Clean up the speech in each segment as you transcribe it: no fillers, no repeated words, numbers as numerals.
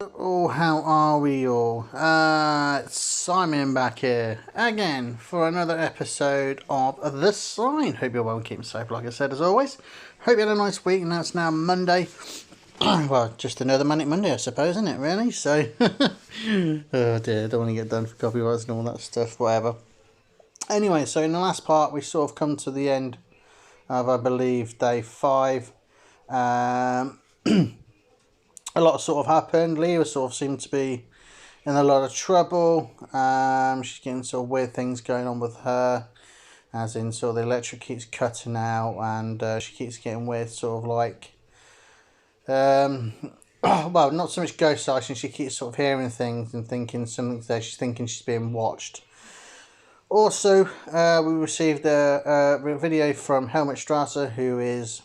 Oh, how are we all? It's Simon back here again for another episode of The Sign. Hope you're well and keeping safe, like I said, as always. Hope you had a nice week, and that's now Monday. Well, just another Manic Monday, I suppose, isn't it, really? So, oh dear, don't want to get done for copyrights and all that stuff, whatever. Anyway, so in the last part, we sort of come to the end of, I believe, day 5. A lot sort of happened. Leah sort of seemed to be in a lot of trouble. She's getting sort of weird things going on with her, as in sort of the electric keeps cutting out, and she keeps getting weird sort of like, well, not so much ghost sighting. She keeps sort of hearing things and thinking something's there. She's thinking she's being watched. Also, we received a video from Helmut Strasser, who is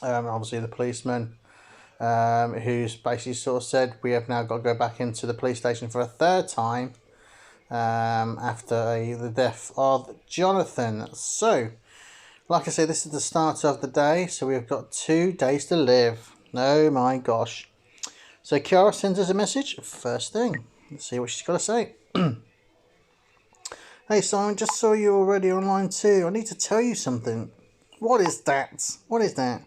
obviously the policeman. Who's basically sort of said we have now got to go back into the police station for a third time after the death of Jonathan. So, like I say, this is the start of the day, so we've got 2 days to live. Oh my gosh. So Kiara sends us a message first thing. Let's see what she's got to say. Hey Simon, just saw you already online too. I need to tell you something. What is that? What is that?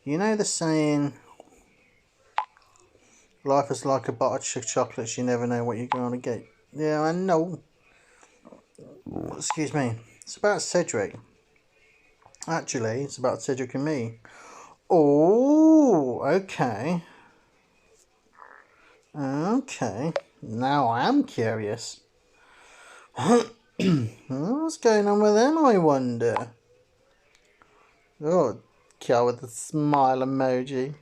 You know the saying, life is like a box of chocolates, you never know what you're going to get. Yeah, I know. Excuse me. It's about Cedric. Actually, it's about Cedric and me. Oh, okay. Okay. Now I am curious. What's going on with them, I wonder? Oh, girl with the smile emoji.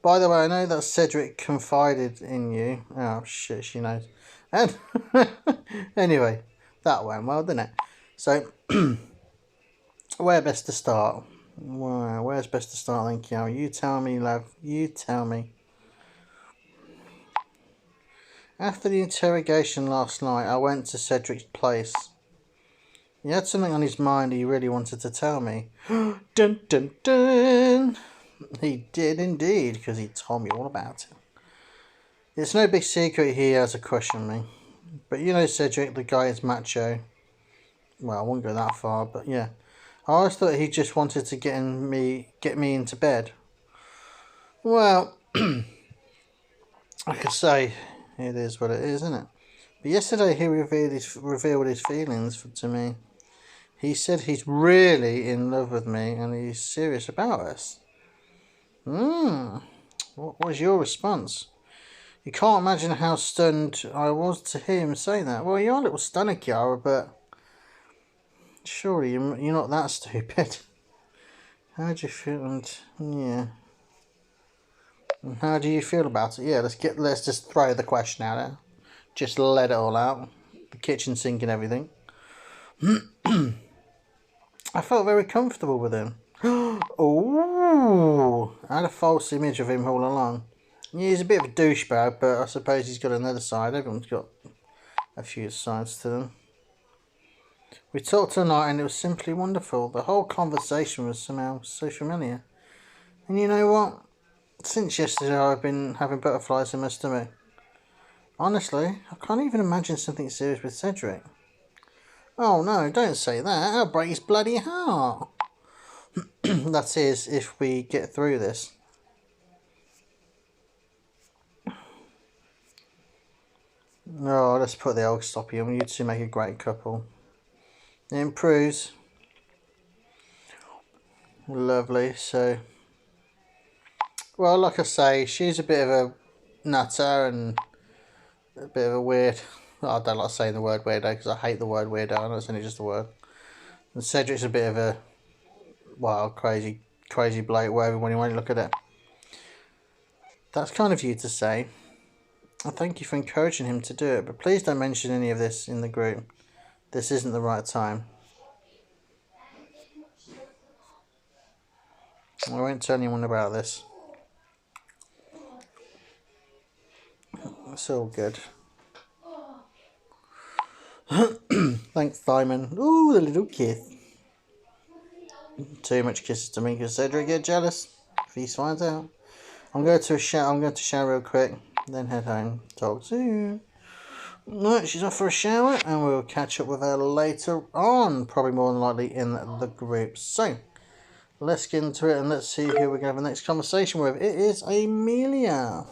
By the way, I know that Cedric confided in you. Oh, shit, she knows. And anyway, that went well, didn't it? So, where best to start? Where's best to start then, Kiara? You tell me, love. You tell me. After the interrogation last night, I went to Cedric's place. He had something on his mind he really wanted to tell me. Dun dun dun! He did indeed, because he told me all about it. It's no big secret he has a crush on me. But you know Cedric, the guy is macho. Well, I won't go that far, but yeah. I always thought he just wanted to get me into bed. Well, like I say, it is what it is, isn't it? But yesterday he revealed his feelings to me. He said he's really in love with me and he's serious about us. What was your response? You can't imagine how stunned I was to hear him say that. Well, you're a little stunner, Kiara, but surely you're not that stupid. How do you feel? Yeah. How do you feel about it? Yeah, let's just throw the question out there. Just let it all out. The kitchen sink and everything. I felt very comfortable with him. Oh, I had a false image of him all along. Yeah, he's a bit of a douchebag, but I suppose he's got another side. Everyone's got a few sides to them. We talked tonight and it was simply wonderful. The whole conversation was somehow so familiar. And you know what? Since yesterday I've been having butterflies in my stomach. Honestly, I can't even imagine something serious with Cedric. Oh no, don't say that. That'll break his bloody heart. That is, if we get through this. Oh, let's put the old stoppy on. You two make a great couple. It improves. Lovely. So, well, like I say, she's a bit of a nutter and a bit of a weird. I don't like saying the word weirdo because I hate the word weirdo. I know it's only just a word. And Cedric's a bit of a wild, crazy bloke, whatever, when you want to look at it. That's kind of you to say. I thank you for encouraging him to do it, but please don't mention any of this in the group. This isn't the right time. I won't tell anyone about this. It's all good. Thanks, Simon. Ooh, the little kiss. Too much kisses to me because Cedric get jealous if he finds out. I'm going to shower real quick, then head home. Talk soon. No, she's off for a shower, and we'll catch up with her later on, probably more than likely in the group. So, let's get into it and let's see who we're going to have the next conversation with. It is Amelia,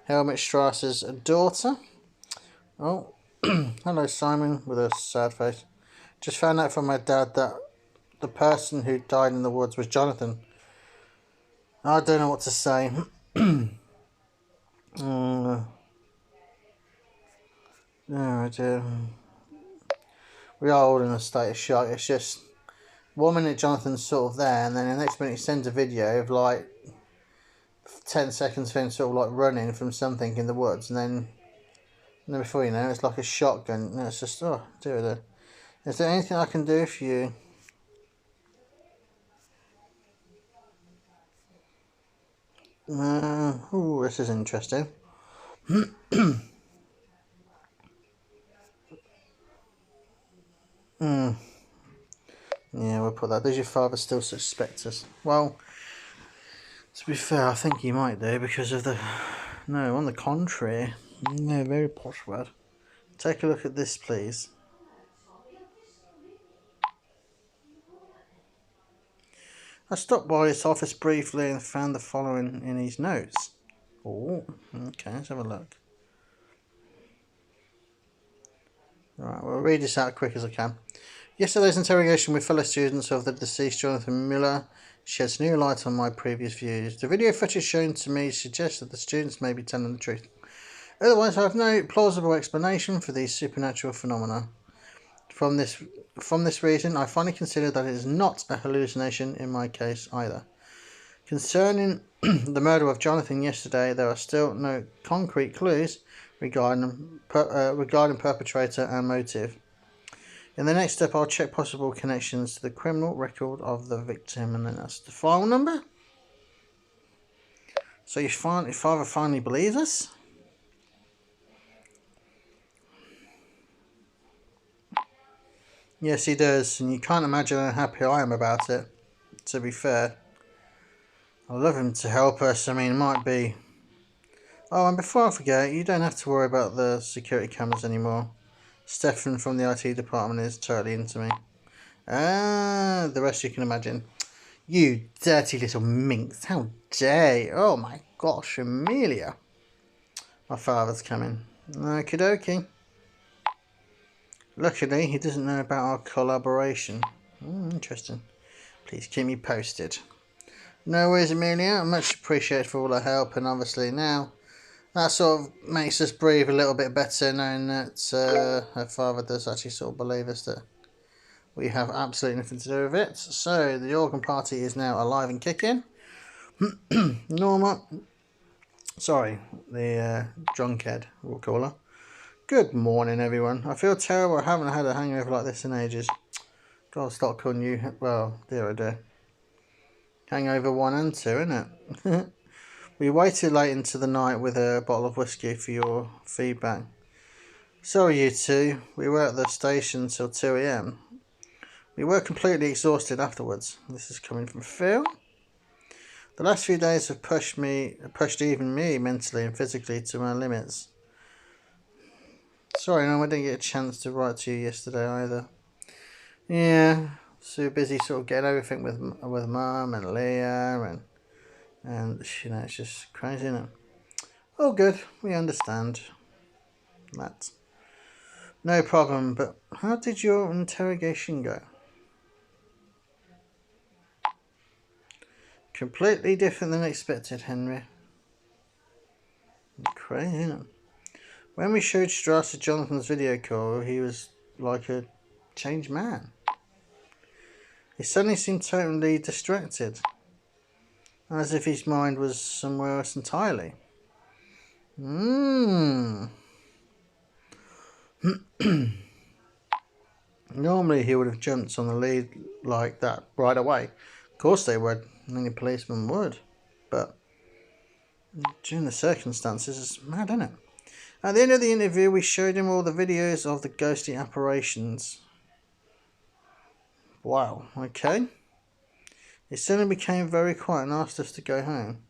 Helmut Strasser's daughter. Oh, hello Simon, with a sad face. Just found out from my dad that the person who died in the woods was Jonathan. I don't know what to say. Oh dear. We are all in a state of shock. It's just 1 minute Jonathan's sort of there, and then the next minute he sends a video of like 10 seconds of him sort of like running from something in the woods, and then before you know it's like a shotgun. And it's just, oh dear. Is there anything I can do for you? Oh, this is interesting. Yeah, we'll put that. Does your father still suspect us? Well, to be fair, I think he might do because of the... No, on the contrary. No, very posh word. Take a look at this, please. I stopped by his office briefly and found the following in his notes. Oh, okay, let's have a look. Right, we'll read this out as quick as I can. Yesterday's interrogation with fellow students of the deceased Jonathan Miller sheds new light on my previous views. The video footage shown to me suggests that the students may be telling the truth. Otherwise, I have no plausible explanation for these supernatural phenomena. From this reason, I finally consider that it is not a hallucination in my case either. Concerning the murder of Jonathan yesterday, there are still no concrete clues regarding perpetrator and motive. In the next step, I'll check possible connections to the criminal record of the victim, and then that's the file number. So your father finally believes us? Yes, he does, and you can't imagine how happy I am about it, to be fair. I love him to help us. I mean, it might be... Oh, and before I forget, you don't have to worry about the security cameras anymore. Stefan from the IT department is totally into me. Ah, the rest you can imagine. You dirty little minx, how dare you? Oh my gosh, Amelia. My father's coming. Okie dokie. Luckily, he doesn't know about our collaboration. Interesting. Please keep me posted. No worries, Amelia. Much appreciated for all the help, and obviously now that sort of makes us breathe a little bit better, knowing that her father does actually sort of believe us that we have absolutely nothing to do with it. So the organ party is now alive and kicking. Norma, sorry, the drunkhead, we'll call her. Good morning, everyone. I feel terrible. I haven't had a hangover like this in ages. God, I'll start calling you, well, dear oh dear. Hangover 1 and 2, isn't it? We waited late into the night with a bottle of whiskey for your feedback. Sorry, you two. We were at the station till 2 AM. We were completely exhausted afterwards. This is coming from Phil. The last few days have pushed even me mentally and physically to my limits. Sorry, no, I didn't get a chance to write to you yesterday either. Yeah, so busy sort of getting everything with Mum and Leah and you know, it's just crazy, isn't it? Oh, good, we understand that. No problem, but how did your interrogation go? Completely different than expected, Henry. Crazy, isn't it? When we showed Strasser Jonathan's video call, he was like a changed man. He suddenly seemed totally distracted, as if his mind was somewhere else entirely. Normally he would have jumped on the lead like that right away. Of course they would, any policeman would. But during the circumstances, it's mad, isn't it? At the end of the interview, we showed him all the videos of the ghostly apparitions. Wow, okay. He suddenly became very quiet and asked us to go home.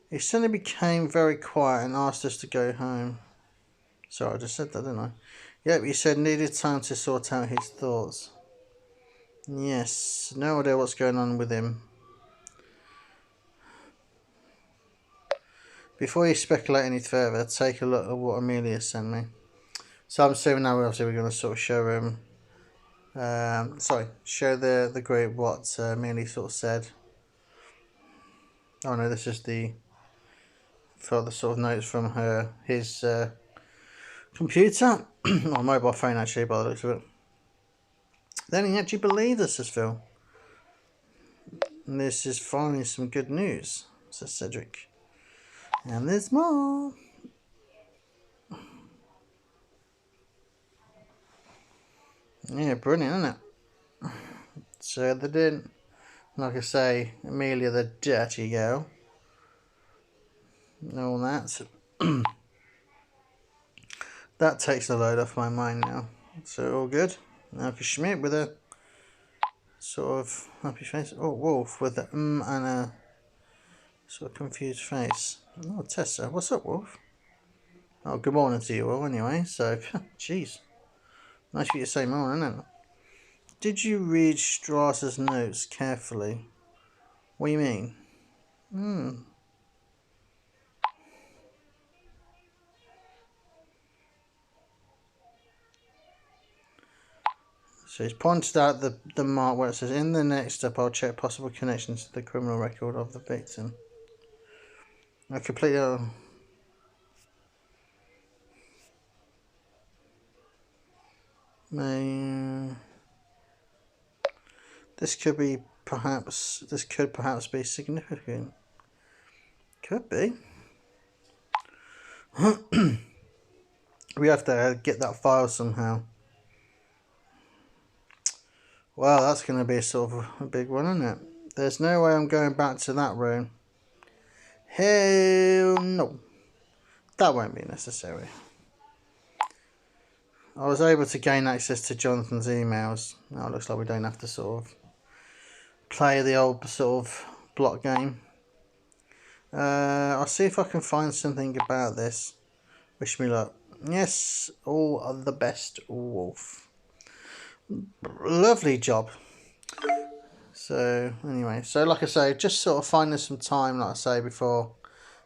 He suddenly became very quiet and asked us to go home. Sorry, I just said that, didn't I? Yep, he said needed time to sort out his thoughts. Yes, no idea what's going on with him. Before you speculate any further, take a look at what Amelia sent me. So I'm assuming now obviously we're going to sort of show him, show the group what Amelia sort of said. Oh no, this is the further sort of notes from his computer, or mobile phone actually by the looks of it. Then he actually believed us as Phil. And this is finally some good news, says Cedric. And there's more. Yeah, brilliant, isn't it? So they didn't, like I say, Amelia the dirty girl. And all that. That takes a load off my mind now. So all good. Now for Schmidt with a sort of happy face. Oh, Wolf with a and a sort of confused face. Oh, Tessa. What's up, Wolf? Oh, good morning to you all anyway. So, jeez. Nice for you to say more, isn't it? Did you read Strasser's notes carefully? What do you mean? So he's pointed out the mark where it says, in the next step I'll check possible connections to the criminal record of the victim. I completely... This could perhaps be significant. Could be. We have to get that file somehow. Well, that's going to be sort of a big one, isn't it? There's no way I'm going back to that room. Hell no. That won't be necessary. I was able to gain access to Jonathan's emails. Now it looks like we don't have to sort of play the old sort of block game. I'll see if I can find something about this. Wish me luck. Yes, all the best, Wolf. Lovely job. So anyway, so like I say, just sort of finding some time, like I say, before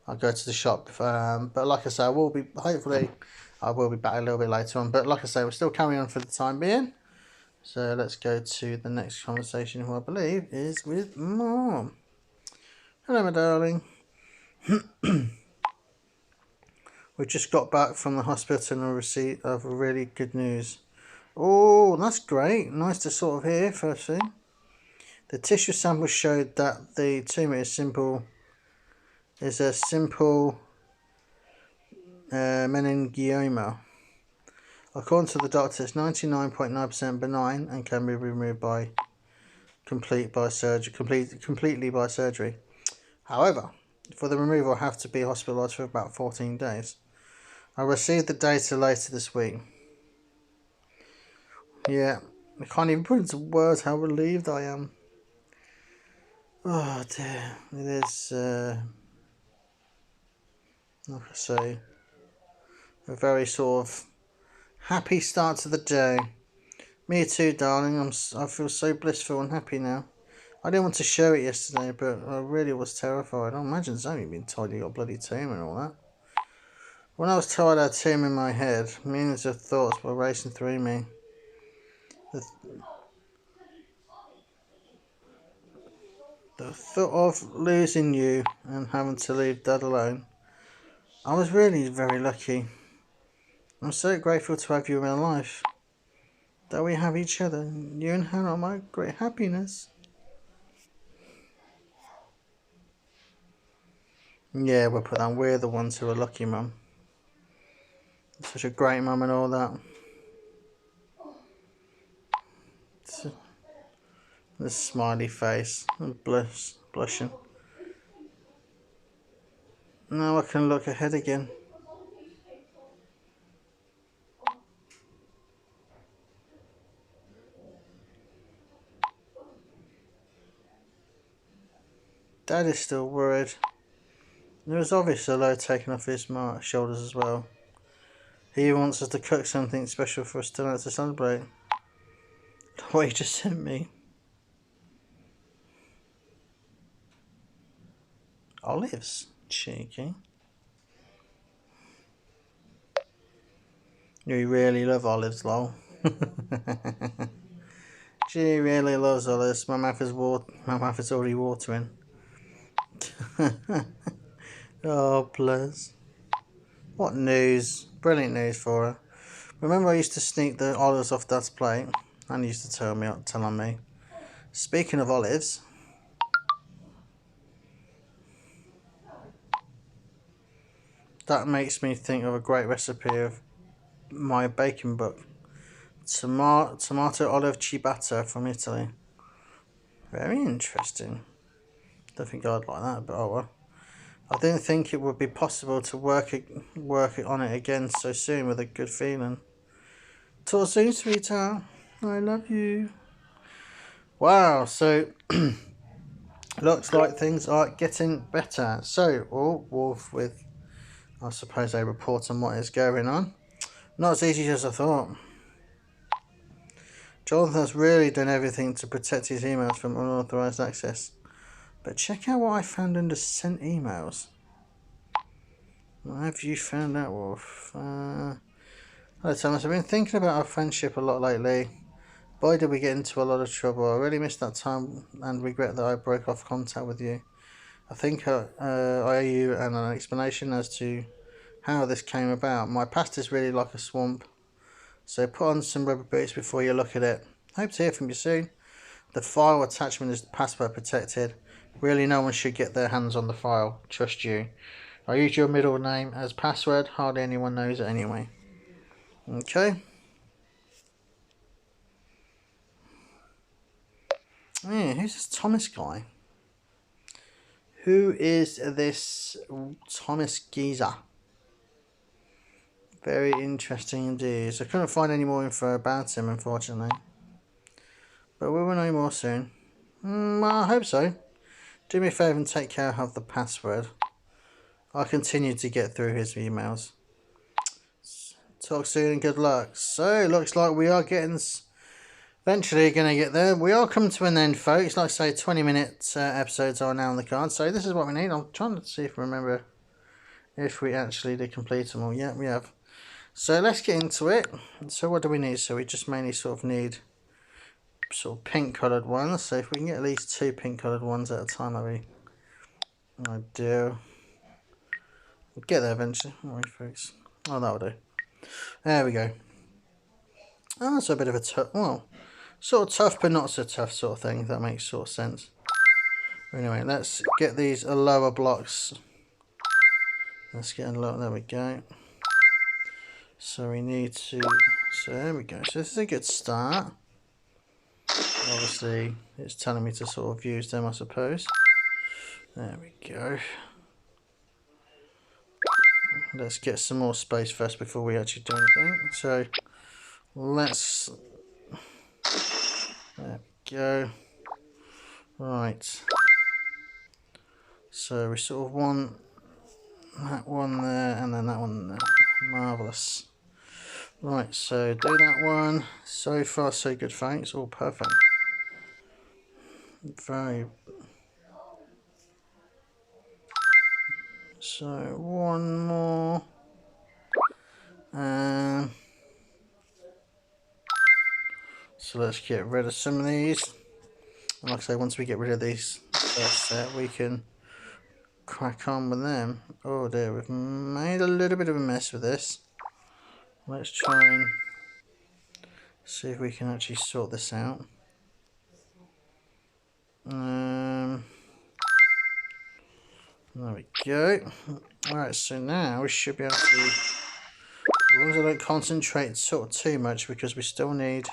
I go to the shop. But like I say, I will be back a little bit later on. But like I say, we're still carrying on for the time being. So let's go to the next conversation, who I believe is with Mom. Hello, my darling. We just got back from the hospital and a receipt of really good news. Oh, that's great. Nice to sort of hear, first thing. The tissue sample showed that the tumour is a simple meningioma. According to the doctor, it's 99.9% benign and can be removed completely by surgery. However, for the removal, I have to be hospitalised for about 14 days. I'll receive the data later this week. Yeah, I can't even put into words how relieved I am. Oh dear, it is, like I say, a very sort of happy start to the day. Me too, darling. I feel so blissful and happy now. I didn't want to show it yesterday, but I really was terrified. I imagine Zoe being told you got a bloody tumour and all that. When I was told I had a tumour in my head, millions of thoughts were racing through me. The thought of losing you and having to leave Dad alone. I was really very lucky. I'm so grateful to have you in my life. That we have each other. You and Hannah are my great happiness. Yeah, we'll put that. We're the ones who are lucky, Mum. Such a great mum and all that. The smiley face. Blushing. Now I can look ahead again. Dad is still worried. There was obviously a load taken off his shoulders as well. He wants us to cook something special for us tonight to celebrate. What he just sent me. Olives. Cheeky. You really love olives, lol. She really loves olives. My mouth is already watering. Oh, bless. What news. Brilliant news for her. Remember I used to sneak the olives off Dad's plate? And he used to tell on me. Speaking of olives, that makes me think of a great recipe of my baking book. Tomato olive ciabatta from Italy. Very interesting. Don't think I'd like that, but oh well. I didn't think it would be possible to work it on it again so soon with a good feeling. Till soon, sweetheart. I love you. Wow, so looks like things are getting better. So, Wolf with, I suppose, a report on what is going on. Not as easy as I thought. Jonathan has really done everything to protect his emails from unauthorized access. But check out what I found under sent emails. What have you found out, Wolf? Hello, Thomas. I've been thinking about our friendship a lot lately. Boy, did we get into a lot of trouble. I really missed that time and regret that I broke off contact with you. I think I owe you an explanation as to how this came about. My past is really like a swamp, so put on some rubber boots before you look at it. Hope to hear from you soon. The file attachment is password protected. Really, no one should get their hands on the file. Trust you. I use your middle name as password. Hardly anyone knows it anyway. Okay. Yeah, who's this Thomas guy? Who is this Thomas geezer? Very interesting indeed. So I couldn't find any more info about him, unfortunately. But we will know more soon. I hope so. Do me a favour and take care of the password. I'll continue to get through his emails. Talk soon and good luck. So, it looks like we are getting... Eventually going to get there. We are coming to an end, folks. Like I say, 20-minute episodes are now on the card. So this is what we need. I'm trying to see if I remember if we actually did complete them all. Yeah, we have. So let's get into it. So what do we need? So we just mainly sort of need sort of pink coloured ones. So if we can get at least 2 pink coloured ones at a time, that'd be ideal. We'll get there eventually. Alright, folks. Oh, that'll do. There we go. Oh, that's a bit of a tough... Well... Sort of tough, but not so tough sort of thing, if that makes sort of sense. Anyway, let's get these lower blocks. Let's get a lower, there we go. So we need to, so there we go. So this is a good start. Obviously, it's telling me to sort of use them, I suppose. There we go. Let's get some more space first before we actually do anything. So, let's... There we go. Right. So we sort of want that one there and then that one there. Marvellous. Right, so do that one. So far so good, thanks. All perfect. Very... So one more. So let's get rid of some of these. And like I say, once we get rid of these set, we can crack on with them. Oh dear, we've made a little bit of a mess with this. Let's try and see if we can actually sort this out. There we go. Alright, so now we should be able to, as long as I don't concentrate sort of too much, because we still need,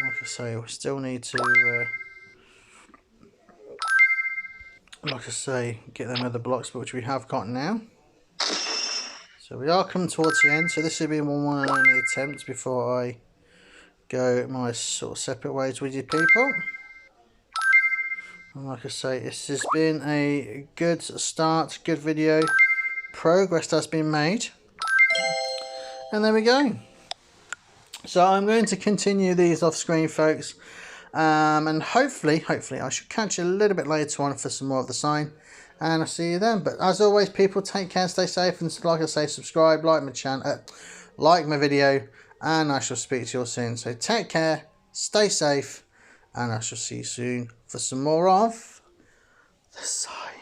like I say, we still need to, like I say, get them other blocks, which we have got now. So we are coming towards the end, so this will be one and only attempt before I go my sort of separate ways with you people. And like I say, this has been a good start, good video. Progress has been made. And there we go. So I'm going to continue these off screen, folks. And hopefully I should catch you a little bit later on for some more of the sign. And I'll see you then. But as always, people, take care, stay safe, and like I say, subscribe, like my channel, like my video, and I shall speak to you all soon. So take care, stay safe, and I shall see you soon for some more of the sign.